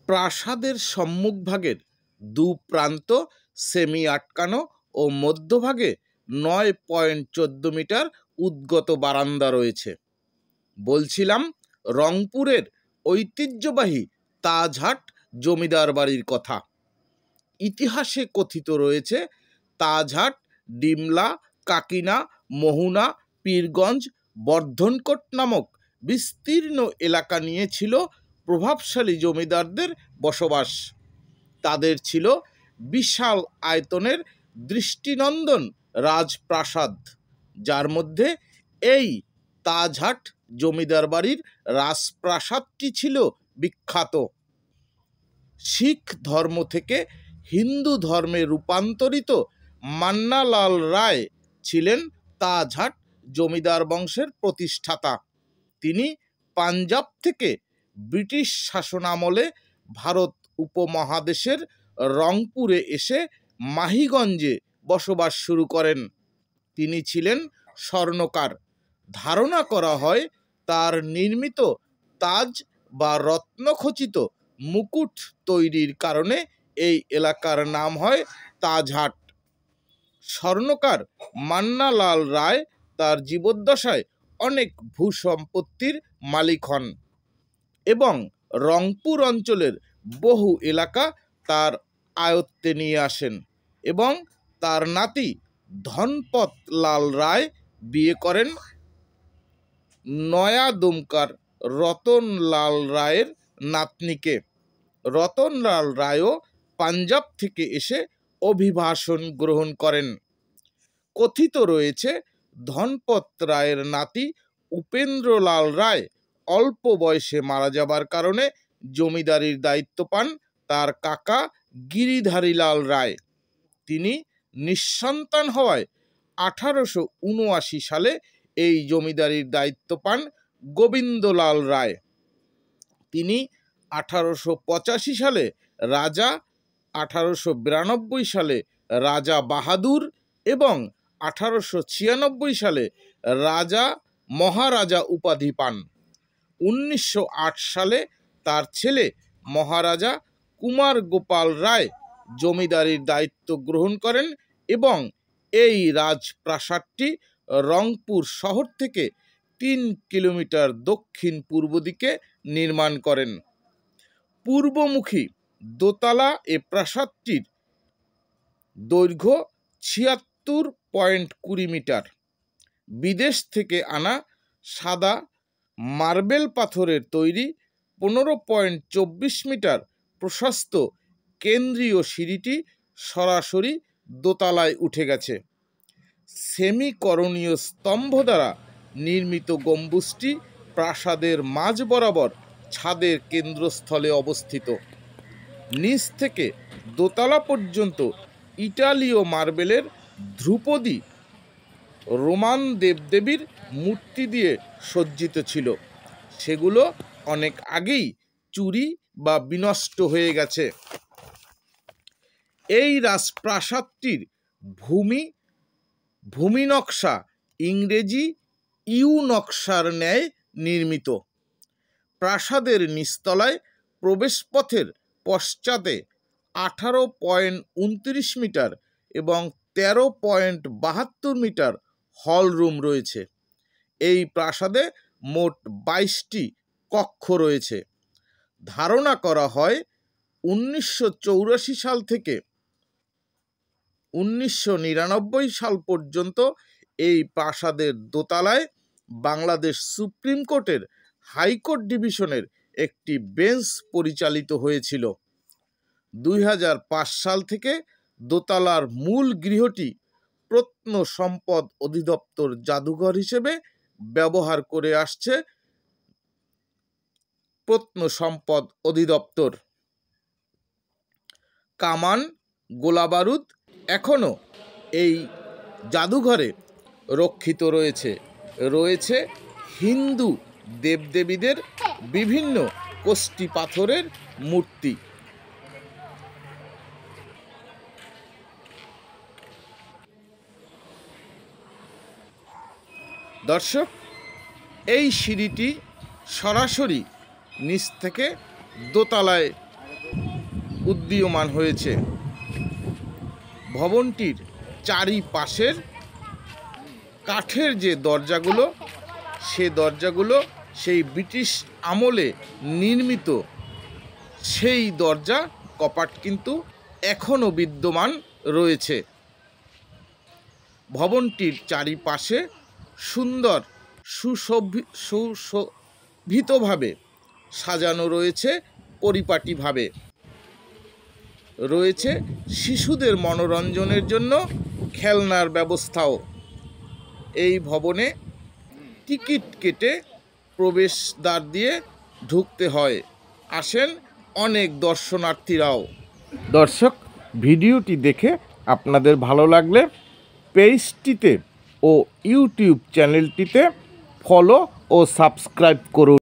প্রাসাদের সম্মুখভাগের দু প্রান্ত সেমি আটকানো ও মধ্যভাগে 9.14 মিটার উদ্গত বারান্দা রয়েছে। বলছিলাম রংপুরের ঐতিহ্যবাহী তাজহাট জমিদার বাড়ির কথা। ইতিহাসে কথিত রয়েছে তাজহাট ডিমলা, কাকিনা, মোহনা, পীরগঞ্জ, বর্ধনকোট নামক বিস্তীর্ণ এলাকা নিয়ে ছিল প্রভাবশালী জমিদারদের বসবাস। তাদের ছিল বিশাল আয়তনের দৃষ্টিনন্দন রাজপ্রাসাদ, যার মধ্যে এই তাজহাট জমিদার বাড়ির রাজপ্রাসাদটি ছিল বিখ্যাত। শিখ ধর্ম থেকে হিন্দু ধর্মে রূপান্তরিত মান্নালাল রায় ছিলেন তাজহাট জমিদার বংশের প্রতিষ্ঠাতা। তিনি পাঞ্জাব থেকে ব্রিটিশ শাসনামলে ভারত উপমহাদেশের রংপুরে এসে মাহিগঞ্জে বসবাস শুরু করেন। তিনি ছিলেন স্বর্ণকার। ধারণা করা হয় তার নির্মিত তাজ বা রত্নখচিত মুকুট তৈরির কারণে এই এলাকার নাম হয় তাজহাট। স্বর্ণকার মান্নালাল রায় তার জীবদ্দশায় অনেক ভূসম্পত্তির মালিক হন এবং রংপুর অঞ্চলের বহু এলাকা তার আয়ত্তে নিয়ে আসেন এবং তার নাতি ধনপত লাল রায় বিয়ে করেন নয়া দুমকার রতনলাল রায়ের নাতনিকে। রতনলাল রায়ও পাঞ্জাব থেকে এসে অভিবাসন গ্রহণ করেন। কথিত রয়েছে ধনপত রায়ের নাতি উপেন্দ্রলাল রায় অল্প বয়সে মারা যাবার কারণে জমিদারির দায়িত্ব পান তার কাকা গিরিধারীলাল রায়। তিনি নিঃসন্তান হওয়ায় 1879 সালে এই জমিদারির দায়িত্ব পান গোবিন্দলাল রায়। তিনি 1885 সালে রাজা, 1892 সালে রাজা বাহাদুর এবং 1896 সালে রাজা মহারাজা উপাধি পান। 1908 সালে তার ছেলে মহারাজা কুমার গোপাল রায় জমিদারির দায়িত্ব গ্রহণ করেন এবং এই রাজপ্রাসাদটি রংপুর শহর থেকে 3 কিলোমিটার দক্ষিণ পূর্ব দিকে নির্মাণ করেন। পূর্বমুখী দোতলা এ প্রাসাদটির দৈর্ঘ্য 76.20 মিটার। বিদেশ থেকে আনা সাদা মার্বেল পাথরের তৈরি 15.24 মিটার প্রশস্ত কেন্দ্রীয় সিঁড়িটি সরাসরি দোতলায় উঠে গেছে। সেমিকরণীয় স্তম্ভ দ্বারা নির্মিত গম্বুজটি প্রাসাদের মাঝ বরাবর ছাদের কেন্দ্রস্থলে অবস্থিত। নিচ থেকে দোতলা পর্যন্ত ইটালীয় মার্বেলের ধ্রুপদী রোমান দেবদেবীর মূর্তি দিয়ে সজ্জিত ছিল। সেগুলো অনেক আগেই চুরি বা বিনষ্ট হয়ে গেছে। এই রাজপ্রাসাদটির ভূমি নকশা ইংরেজি ইউ নকশার ন্যায় নির্মিত। প্রাসাদের নিচতলায় প্রবেশপথের পশ্চাতে 18.29 মিটার এবং 13.72 মিটার হল রুম রয়েছে। এই প্রাসাদে মোট 22টি কক্ষ রয়েছে। ধারণা করা হয় 1984 সাল থেকে 1999 সাল পর্যন্ত এই প্রাসাদের দোতলায় বাংলাদেশ সুপ্রিম কোর্টের হাইকোর্ট ডিভিশনের একটি বেঞ্চ পরিচালিত হয়েছিল। 2005 সাল থেকে দোতলার মূল গৃহটি প্রত্নসম্পদ অধিদপ্তর জাদুঘর হিসেবে ব্যবহার করে আসছে প্রত্নসম্পদ অধিদপ্তর। কামান, গোলাবারুদ এখনও এই জাদুঘরে রক্ষিত রয়েছে। রয়েছে হিন্দু দেবদেবীদের বিভিন্ন কোষ্ঠী পাথরের মূর্তি। দর্শক, এই সিঁড়িটি সরাসরি নিচ থেকে দোতলায় উদীয়মান হয়েছে। ভবনটির চারিপাশের কাঠের যে দরজাগুলো, সে দরজাগুলো সেই ব্রিটিশ আমলে নির্মিত। সেই দরজা কপাট কিন্তু এখনও বিদ্যমান রয়েছে। ভবনটির চারিপাশে সুন্দর সুশোভিতভাবে সাজানো রয়েছে, পরিপাটিভাবে রয়েছে শিশুদের মনোরঞ্জনের জন্য খেলনার ব্যবস্থাও। এই ভবনে টিকিট কেটে প্রবেশদ্বার দিয়ে ঢুকতে হয়। আসেন অনেক দর্শনার্থীরাও। দর্শক, ভিডিওটি দেখে আপনাদের ভালো লাগলে পেজটিতে ও ইউটিউব চ্যানেলটিতে ফলো ও সাবস্ক্রাইব করুন।